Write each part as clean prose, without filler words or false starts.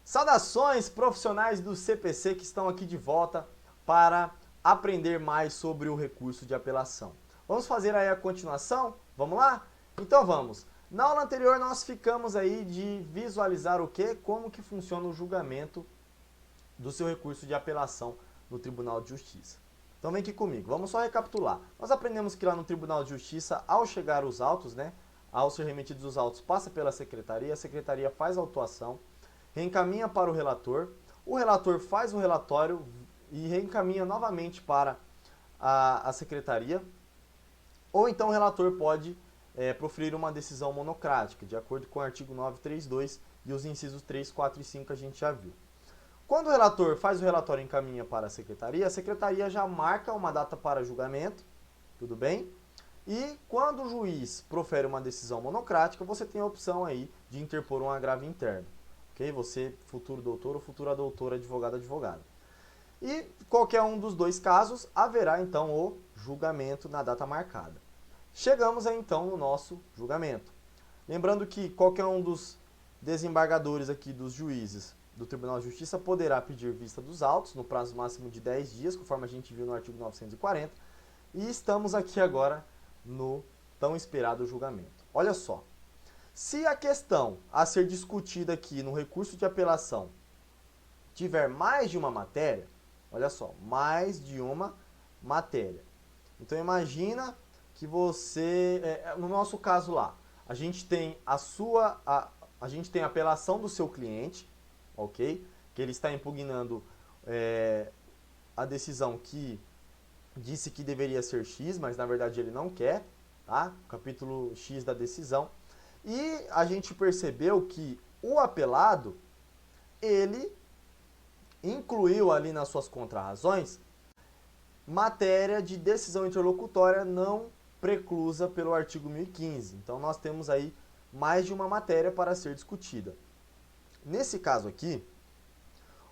Saudações profissionais do CPC que estão aqui de volta para aprender mais sobre o recurso de apelação. Vamos fazer aí a continuação? Vamos lá? Então vamos. Na aula anterior nós ficamos aí de visualizar o quê? Como que funciona o julgamento do seu recurso de apelação no Tribunal de Justiça. Então vem aqui comigo, vamos só recapitular. Nós aprendemos que lá no Tribunal de Justiça, ao chegar os autos, ao ser remetidos os autos, passa pela secretaria, a secretaria faz a autuação, reencaminha para o relator faz o relatório e reencaminha novamente para a secretaria, ou então o relator pode proferir uma decisão monocrática, de acordo com o artigo 932 e os incisos 3, 4 e 5 a gente já viu. Quando o relator faz o relatório e encaminha para a secretaria já marca uma data para julgamento, tudo bem? E quando o juiz profere uma decisão monocrática, você tem a opção aí de interpor um agravo interno. Ok? Você, futuro doutor ou futura doutora, advogado. E qualquer um dos dois casos, haverá então o julgamento na data marcada. Chegamos aí então no nosso julgamento. Lembrando que qualquer um dos desembargadores aqui, dos juízes do Tribunal de Justiça, poderá pedir vista dos autos no prazo máximo de 10 dias, conforme a gente viu no artigo 940. E estamos aqui agora no tão esperado julgamento. Olha só, se a questão a ser discutida aqui no recurso de apelação tiver mais de uma matéria, olha só, mais de uma matéria. Então imagina que você, no nosso caso lá, a gente tem a gente tem a apelação do seu cliente, ok? Que ele está impugnando a decisão que disse que deveria ser X, mas na verdade ele não quer, tá? Capítulo X da decisão. E a gente percebeu que o apelado, ele incluiu ali nas suas contrarrazões matéria de decisão interlocutória não preclusa pelo artigo 1015. Então nós temos aí mais de uma matéria para ser discutida. Nesse caso aqui,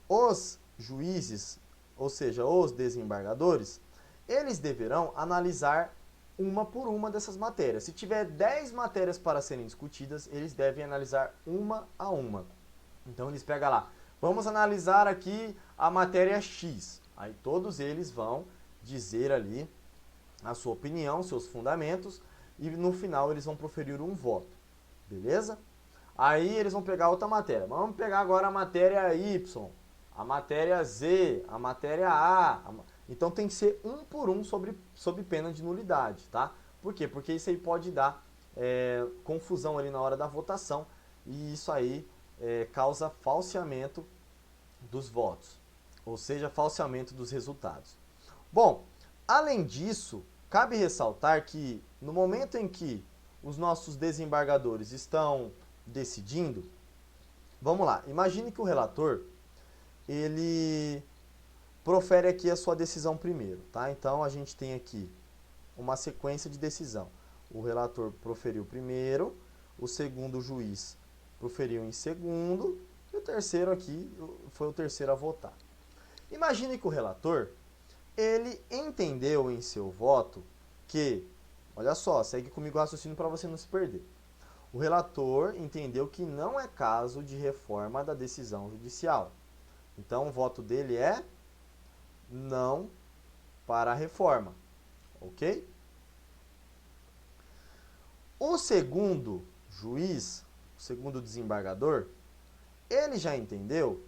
os juízes, ou seja, os desembargadores, eles deverão analisar uma por uma dessas matérias. Se tiver 10 matérias para serem discutidas, eles devem analisar uma a uma. Então eles pegam lá, vamos analisar aqui a matéria X. Aí todos eles vão dizer ali a sua opinião, seus fundamentos, e no final eles vão proferir um voto. Beleza? Aí eles vão pegar outra matéria. Vamos pegar agora a matéria Y, a matéria Z, a matéria A. Então tem que ser um por um sob pena de nulidade, tá? Por quê? Porque isso aí pode dar confusão ali na hora da votação e isso aí causa falseamento dos votos, ou seja, falseamento dos resultados. Bom, além disso, cabe ressaltar que no momento em que os nossos desembargadores estão decidindo, vamos lá, imagine que o relator, ele profere aqui a sua decisão primeiro, tá? Então a gente tem aqui uma sequência de decisão. O relator proferiu primeiro, o segundo juiz proferiu em segundo, e o terceiro aqui foi o terceiro a votar. Imagine que o relator, ele entendeu em seu voto que, olha só, segue comigo o raciocínio para você não se perder. O relator entendeu que não é caso de reforma da decisão judicial. Então o voto dele é não para a reforma, ok? O segundo juiz, o segundo desembargador, ele já entendeu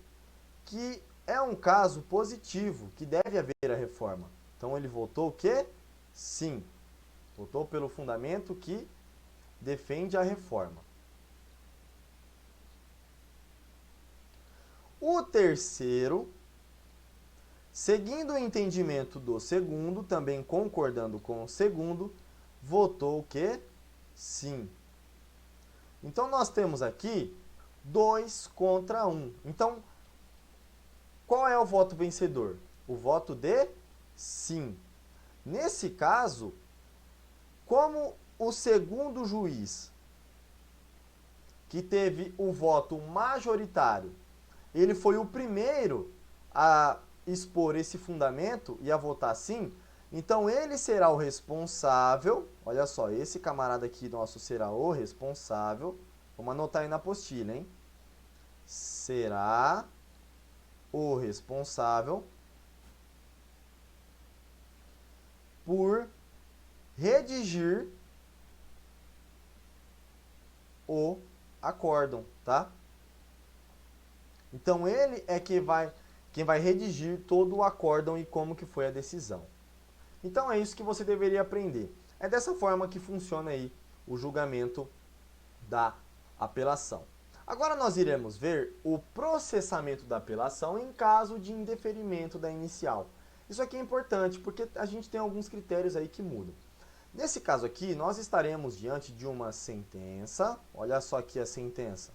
que é um caso positivo, que deve haver a reforma. Então ele votou o quê? Sim. Votou pelo fundamento que defende a reforma. O terceiro, seguindo o entendimento do segundo, também concordando com o segundo, votou o quê? Sim. Então nós temos aqui 2 contra 1. Então, qual é o voto vencedor? O voto de sim. Nesse caso, como o segundo juiz, que teve o voto majoritário, ele foi o primeiro a expor esse fundamento e a votar sim, então ele será o responsável, olha só, esse camarada aqui nosso será o responsável, vamos anotar aí na apostila, hein? será o responsável por redigir o acórdão, tá? Então ele é quem vai redigir todo o acórdão e como que foi a decisão. Então é isso que você deveria aprender. É dessa forma que funciona aí o julgamento da apelação. Agora nós iremos ver o processamento da apelação em caso de indeferimento da inicial. Isso aqui é importante porque a gente tem alguns critérios aí que mudam. Nesse caso aqui, nós estaremos diante de uma sentença. Olha só aqui a sentença.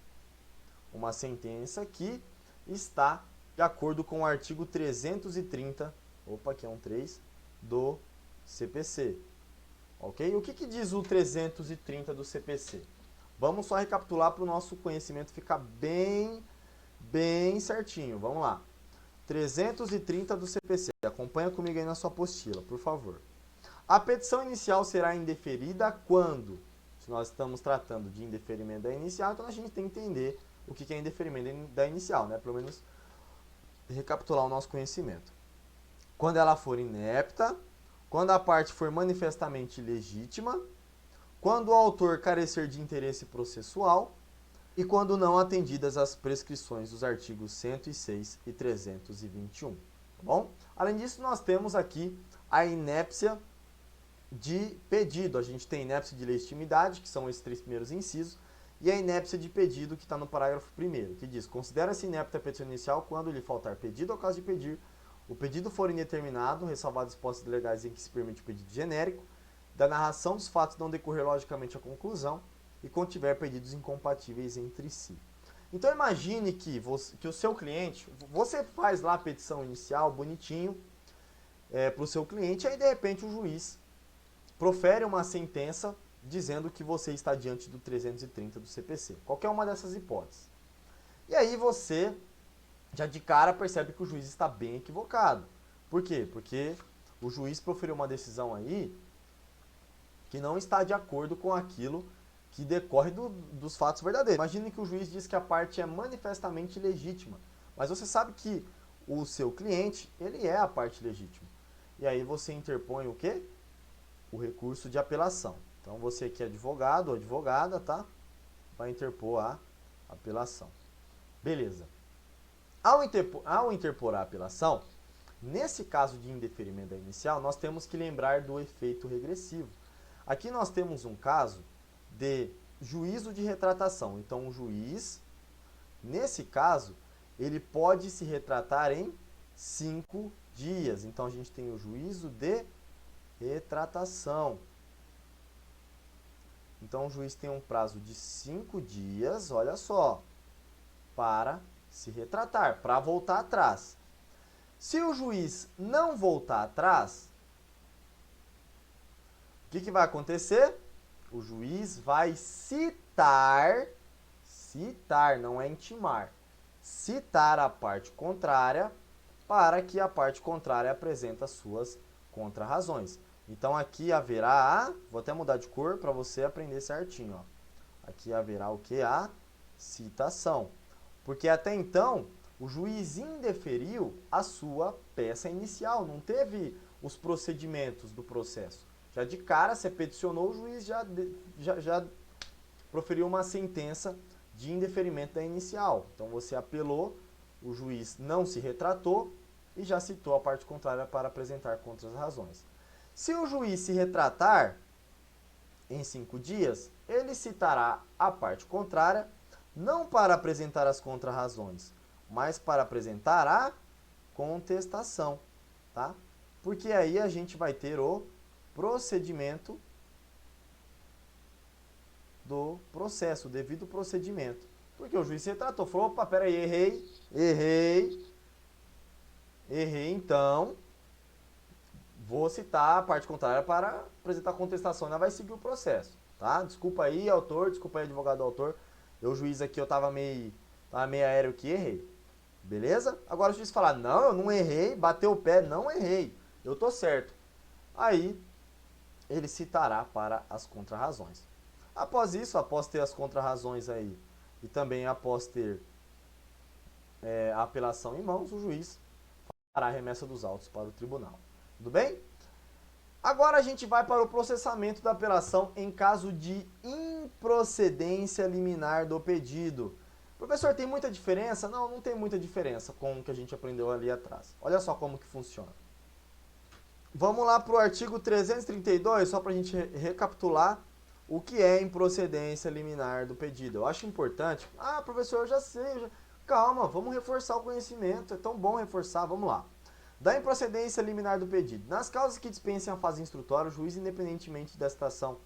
Uma sentença que está de acordo com o artigo 330, opa, aqui é um 3, do CPC. Ok? O que diz o 330 do CPC? Vamos só recapitular para o nosso conhecimento ficar bem certinho. Vamos lá. 330 do CPC. Acompanha comigo aí na sua apostila, por favor. A petição inicial será indeferida quando? Se nós estamos tratando de indeferimento da inicial, então a gente tem que entender o que é indeferimento da inicial, né? Pelo menos recapitular o nosso conhecimento. Quando ela for inepta, quando a parte for manifestamente ilegítima, quando o autor carecer de interesse processual e quando não atendidas as prescrições dos artigos 106 e 321. Tá bom? Além disso, nós temos aqui a inépcia de pedido. A gente tem inépcia de legitimidade, que são esses 3 primeiros incisos, e a inépcia de pedido, que está no parágrafo 1º, que diz: considera-se inepta a petição inicial quando lhe faltar pedido ao caso de pedir, o pedido for indeterminado, ressalvadas as hipóteses legais em que se permite o pedido genérico, da narração dos fatos não decorrer logicamente à conclusão e contiver pedidos incompatíveis entre si. Então imagine que o seu cliente, você faz lá a petição inicial bonitinho para o seu cliente, aí de repente o juiz profere uma sentença dizendo que você está diante do 330 do CPC. Qualquer uma dessas hipóteses. E aí você, já de cara, percebe que o juiz está bem equivocado. Por quê? Porque o juiz proferiu uma decisão aí que não está de acordo com aquilo que decorre dos fatos verdadeiros. Imagine que o juiz diz que a parte é manifestamente legítima, mas você sabe que o seu cliente, ele é a parte legítima. E aí você interpõe o quê? O recurso de apelação. Então você que é advogado ou advogada, tá? Vai interpor a apelação. Beleza. Ao interpor a apelação, nesse caso de indeferimento da inicial, nós temos que lembrar do efeito regressivo. Aqui nós temos um caso de juízo de retratação. Então o juiz, nesse caso, ele pode se retratar em 5 dias. Então a gente tem o juízo de retratação. Então o juiz tem um prazo de 5 dias, olha só, para se retratar, para voltar atrás. Se o juiz não voltar atrás, o que vai acontecer? O juiz vai citar, não é intimar, citar a parte contrária para que a parte contrária apresente as suas contrarrazões. Então aqui haverá, vou até mudar de cor para você aprender certinho, ó. Aqui haverá o que? A citação. Porque até então, o juiz indeferiu a sua peça inicial, não teve os procedimentos do processo. Já de cara, você peticionou, o juiz já proferiu uma sentença de indeferimento da inicial. Então você apelou, o juiz não se retratou e já citou a parte contrária para apresentar contrarrazões. Se o juiz se retratar em 5 dias, ele citará a parte contrária, não para apresentar as contrarrazões, mas para apresentar a contestação, tá? Porque aí a gente vai ter o procedimento do processo, o devido procedimento. Porque o juiz se retratou, falou: opa, peraí, errei, então vou citar a parte contrária para apresentar a contestação, ela vai seguir o processo, tá? Desculpa aí, autor, desculpa aí, advogado autor, o juiz aqui eu tava meio aéreo que errei, beleza? Agora o juiz falar: não, eu não errei, bateu o pé, não errei, eu tô certo. Aí ele citará para as contrarrazões. Após isso, após ter as contrarrazões aí, e também após ter a apelação em mãos, o juiz fará a remessa dos autos para o tribunal. Tudo bem? Agora a gente vai para o processamento da apelação em caso de improcedência liminar do pedido. Professor, tem muita diferença? Não, não tem muita diferença com o que a gente aprendeu ali atrás. Olha só como que funciona. Vamos lá para o artigo 332, só para a gente recapitular o que é improcedência liminar do pedido. Eu acho importante. Ah, professor, eu já sei. Calma, vamos reforçar o conhecimento. É tão bom reforçar, vamos lá. Da improcedência liminar do pedido. Nas causas que dispensem a fase instrutória, o juiz, independentemente da citação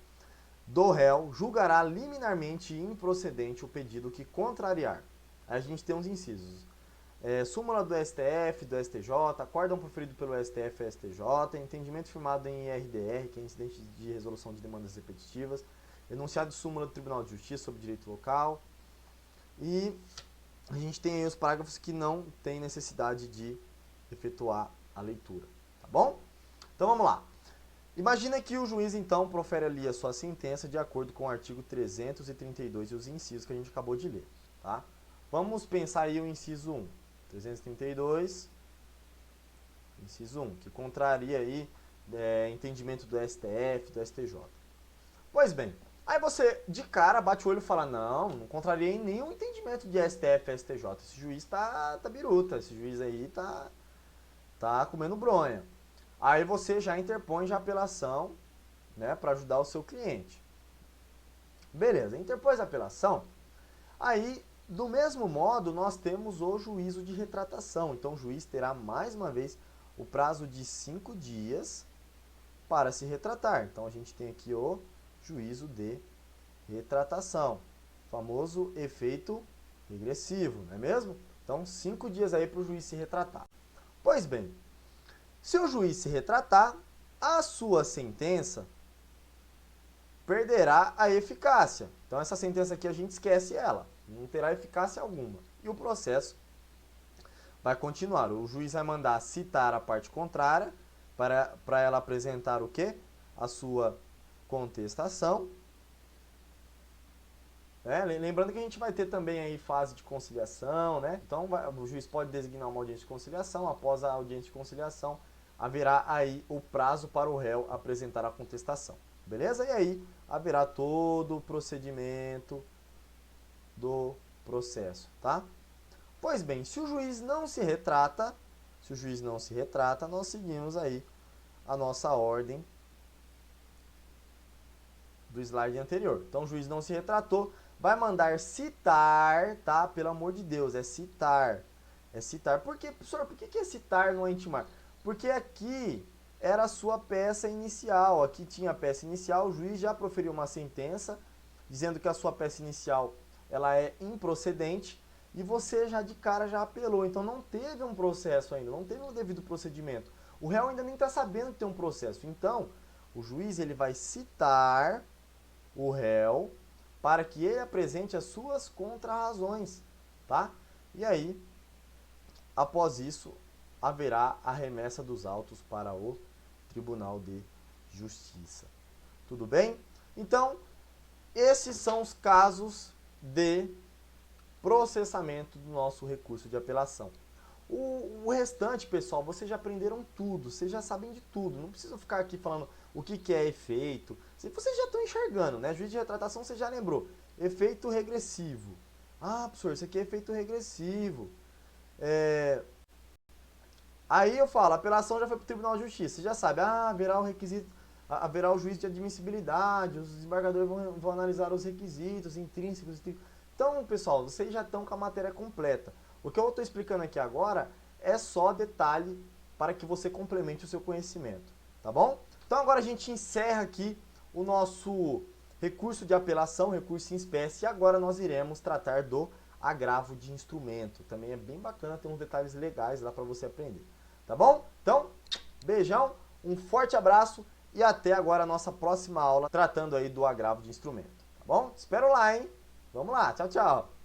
do réu, julgará liminarmente improcedente o pedido que contrariar. Aí a gente tem uns incisos. Súmula do STF, do STJ, acórdão proferido pelo STF e STJ, entendimento firmado em IRDR, que é incidente de resolução de demandas repetitivas, enunciado de súmula do Tribunal de Justiça sobre direito local, e a gente tem aí os parágrafos que não tem necessidade de efetuar a leitura, tá bom? Então vamos lá. Imagina que o juiz então profere ali a sua sentença de acordo com o artigo 332 e os incisos que a gente acabou de ler, tá? Vamos pensar aí o inciso 1. 332, inciso 1, que contraria aí entendimento do STF, do STJ. Pois bem, aí você de cara bate o olho e fala, não contrariei nenhum entendimento de STF e STJ. Esse juiz tá biruta, esse juiz aí tá comendo bronha. Aí você já interpõe já apelação, né, para ajudar o seu cliente. Beleza, interpôs a apelação, aí do mesmo modo, nós temos o juízo de retratação. Então, o juiz terá, mais uma vez, o prazo de 5 dias para se retratar. Então, a gente tem aqui o juízo de retratação. Famoso efeito regressivo, não é mesmo? Então, 5 dias aí para o juiz se retratar. Pois bem, se o juiz se retratar, a sua sentença perderá a eficácia. Então, essa sentença aqui a gente esquece ela. Não terá eficácia alguma. E o processo vai continuar. O juiz vai mandar citar a parte contrária para ela apresentar o quê? A sua contestação. Lembrando que a gente vai ter também aí fase de conciliação, né? Então o juiz pode designar uma audiência de conciliação. Após a audiência de conciliação, haverá aí o prazo para o réu apresentar a contestação. Beleza? E aí haverá todo o procedimento do processo, tá? Pois bem, se o juiz não se retrata, nós seguimos aí a nossa ordem do slide anterior. Então, o juiz não se retratou, vai mandar citar, tá? Pelo amor de Deus, é citar. É citar. Por quê, professor? Por que é citar, não é intimar? Porque aqui era a sua peça inicial. Aqui tinha a peça inicial, o juiz já proferiu uma sentença dizendo que a sua peça inicial ela é improcedente e você já de cara já apelou. Então não teve um processo ainda, não teve um devido procedimento. O réu ainda nem está sabendo que tem um processo. Então, o juiz ele vai citar o réu para que ele apresente as suas contrarrazões, tá? E aí, após isso, haverá a remessa dos autos para o Tribunal de Justiça. Tudo bem? Então, esses são os casos de processamento do nosso recurso de apelação. O restante, pessoal, vocês já aprenderam tudo, vocês já sabem de tudo, não precisa ficar aqui falando o que é efeito, vocês já estão enxergando, né? Juiz de retratação você já lembrou, efeito regressivo. Ah, professor, isso aqui é efeito regressivo. Aí eu falo, a apelação já foi para o Tribunal de Justiça, você já sabe, haverá o requisito, haverá o juízo de admissibilidade, os desembargadores vão analisar os requisitos intrínsecos. Então, pessoal, vocês já estão com a matéria completa. O que eu estou explicando aqui agora é só detalhe para que você complemente o seu conhecimento, tá bom? Então, agora a gente encerra aqui o nosso recurso de apelação, recurso em espécie, e agora nós iremos tratar do agravo de instrumento. Também é bem bacana, tem uns detalhes legais lá para você aprender, tá bom? Então, beijão, um forte abraço e até agora a nossa próxima aula tratando aí do agravo de instrumento, tá bom? Espero lá, hein? Vamos lá, tchau, tchau!